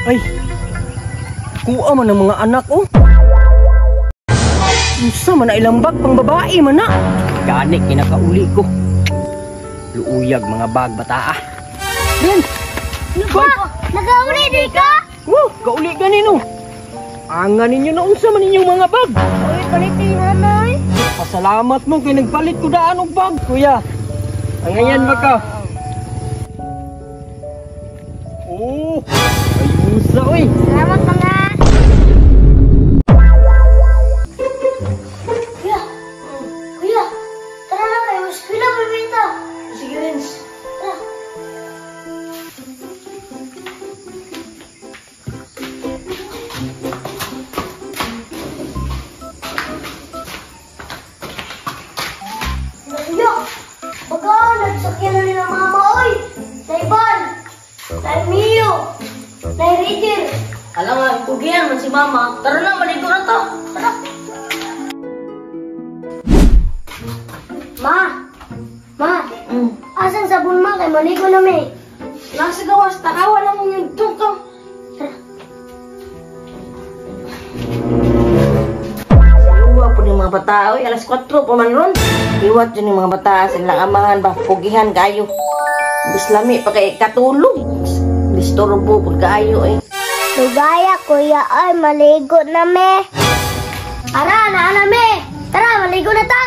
Ay, kuha man ang mga anak, oh. Unsa man na ilang bag pang babae man na. Gani kinakauli ko. Luuyag mga bag bataa. Yan. Pa, nagauli di ka? Kauli ganino. Angan ninyo na unsa man ninyong mga bag. Uy, palitin nanay. Pasalamat mo kay nagpalit ko daan og bag, kuya. Ang ngayon ba ka? Oh, ayusa oy. Salamat mga. Kuya, tara na kayo. Eskwela berbenta. Sige, Renz. Tara. Kuya, baka nagsakyan na nila mama, oy. Naiban, Naimio, Nairidir. Alam nga, kugihan man si mama. Tara na, maligo na to. Tara. Ma, asan sabon ma kay maligo na may. Nasa gawas, takawa lang mong yung tungkaw. Sayuwa po ng mga bata. Oy, alas 4 pa man ron. Iwat yun yung mga bata. Silang amahan ba? Kugihan kayo. Bislami pa kay katulog. Bistorbo po kayo eh. Lugaya kuya ay maligo na me. Ara na me. Tara maligo na ta.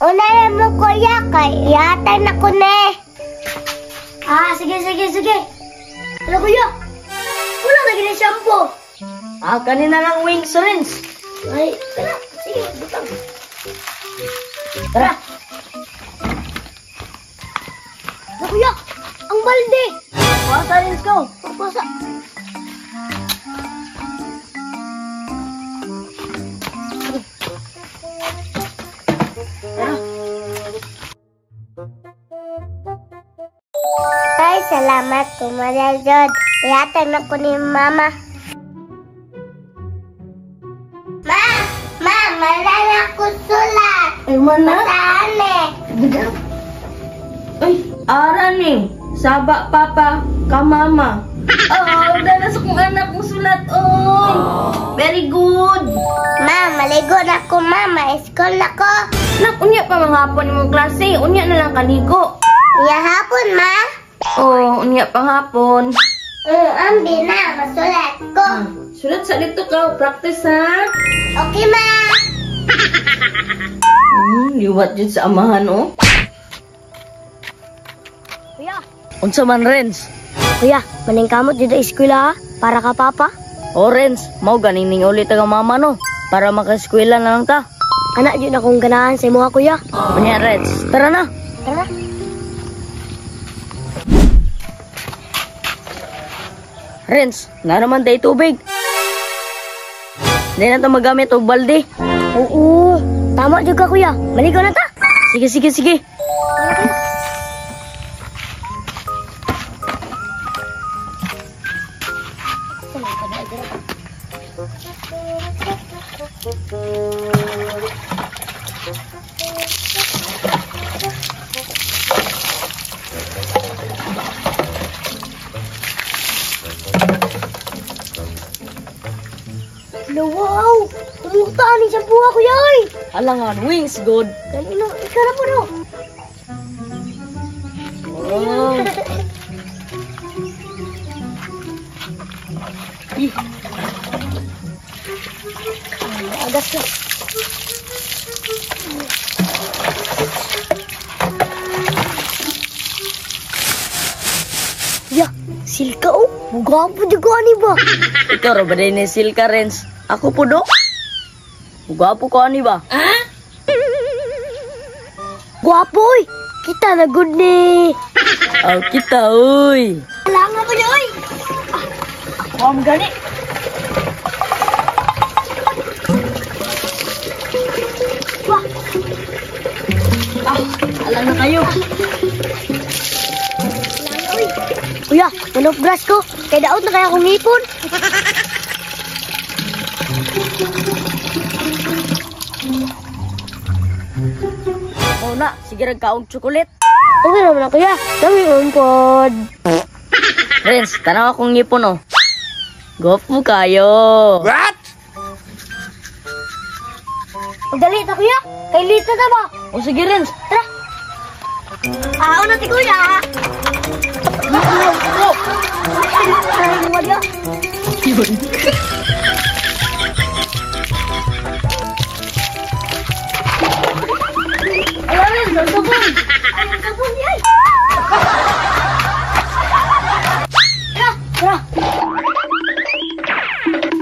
Unay mo kuya kay yatay na ko ne. Sige. Ano kuya? Wala lagi na shampoo. Kanina lang wings rinse. Ay, tara. Sige, butang. Tara. Ano kuya? Ang balde. Pasa rinse ko. Pagpasa. Tay, salamat kumadadod. Iyatag na ko ni mama. Malala ko sulat. Ay, mana? Matane. Ay, araning. Saba, papa, kamama. Oh, dalas kong anak kong sulat. Oy, very good. Maligo na ko, mama. School na ko. Nak, unya pa mga hapon mong klase. Unya na lang kanigo. Ya hapon, ma. Oh, unya pa hapon. Ambi na. Masulat ko. Sulat sa dito ka. Practice, ha? Okay, ma. Liwat dyan sa amahan, oh. Kuya. Unsa man, Renz? Kuya, maning kamot dito eskwela, ha? Para ka, papa. O, Renz, mau ganining ulit ang mama, no? Para makaeskwela na lang ta. Anak, yun akong ganahan sa imo, ha, kuya. Unya, Renz. Tara na. Tara. Renz, na naman day tubig. Hindi na ito magamit o balde. Oo. Tama juga, kuya. Maligo na ta. Sige. Wow! Tumuktaan ni siya buha, kuya, oy. Alangan, wings, good. Kanino, ikaw na po, no? Oh. Agas na. Ya, silka, oh. Mugapo juga ni ba? Ikaw ra ba din ni Silka, Renz? Ako po do? Gwapo ko ani ba? Guwapo, oy. Kita na good ni. Aw kita, uy. Alang nga pa niya, oy. Ako ang gani. Wah, Alam na kayo. oy. Kuya, manok brush ko. Kaya daot na kaya akong ngipon. Oh na, sige rag kaong chocolate. Okay naman na, kuya. Dami umpod. Renz, tanaw akong ngipon oh. Gopo kayo. What? Magdali ta kuya. Kay Lita na ba? O sige Renz. Tara. Una ti kuya. Ayan, sabon. Sabon yan. Tara, tara.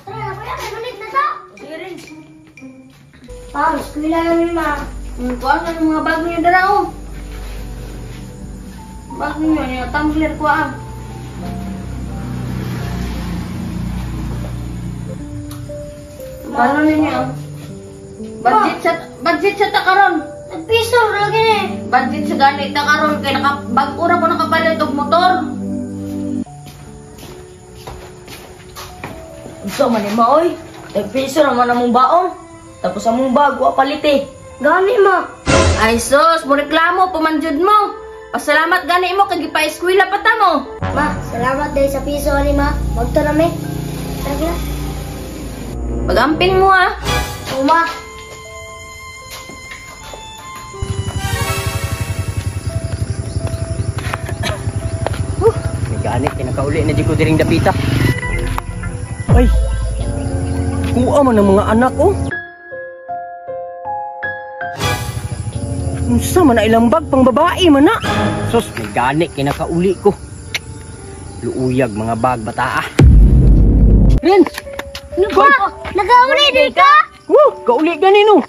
Tara, kuya, may ulit na to. Sige Renz. Eskwela namin ma. Kuha sa mga bag niyo dala oh. Bag niyo yung tumbler ko ah. Paano ninyo? Budget sa takaron. Nagpiso, lagi na eh. Budget sa ganit takaron kay bag-ura ko nakapalit og motor. Unsa man ni maoy? Nagpiso naman among baon. Tapos among bag wa palit eh. Gani ma. Ay sus, mo reklamo pamanjud mo. Pasalamat gani mo kay gipa-eskwela pa ta mo. Ma, salamat dahil sa piso ni ma. Magto na mi. Tara. Pagamping mo ah. Uma. May ganit, kinakauli na di ko diring dapita. Ay, kuha man ang mga anak oh. Unsa man na ilang bag pang babae man na. Sus, may ganit, kinakauli ko. Luuyag mga bag bataa. Renz! Ano ba? Nag-auli din ka? Kauli ganino.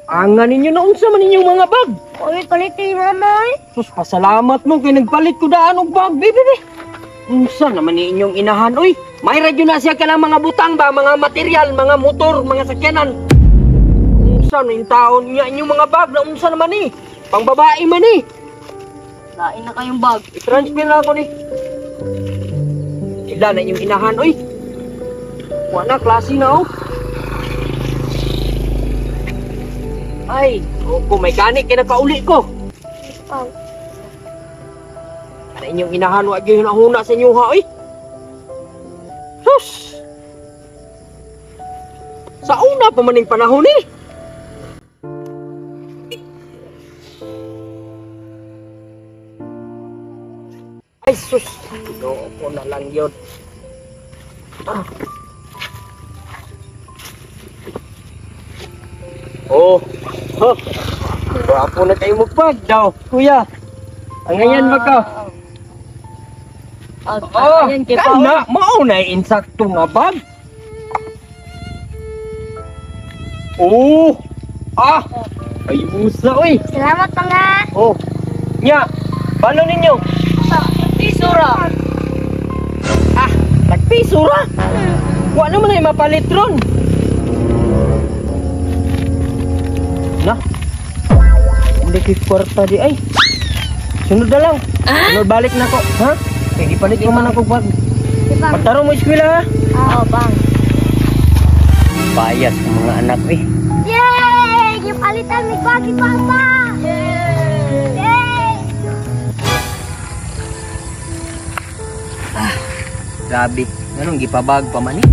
Angan ninyo na unsa man ninyong mga bag. Uy, palitin mama eh. Sus, pasalamat mo kay nagpalit ko daan og bag, baby. Unsa naman ni inyong inahan, oy? May radyo na siya ka ng mga butang ba, mga material, mga motor, mga sakyanan. Unsa na yung taon niya inyong mga bag na unsa naman ni? Pang babae man ni. Lain na kayong bag. I-transfer na ako ni. Ila na inyong inahan, oy. Wala klase na oh. Ay, kung may ganik kinakauli ko. Oh. Ano inyong inahan, wag yung nahuna sa inyo ha, oy. Sus! Sa una pa maning panahon eh. Ay, sus! Ito ko na lang yun. Ah. Oh, huh. Wapo na kayo magbag daw, kuya. Ang ganyan ba ka? Oh, Ayan kay kana, mauna insakto nga bag. Oh, ay musa, oy. Salamat pa nga. Oh, nya, paano ninyo? Pisura. Nagpiso ra? Wa naman ay mapalit ron. Na? Hindi ko kwarta di ay. Sunod na lang. Sunod balik na ko. Ha? Kaya ipalit ko man ako bag. Diba? Pagtaro mo eskwela ha? Oo, bang. Bayas ng mga anak eh. Yay! Yung palitan ni Pagi Papa! Yay! Grabe. Anong gipabag pa man eh?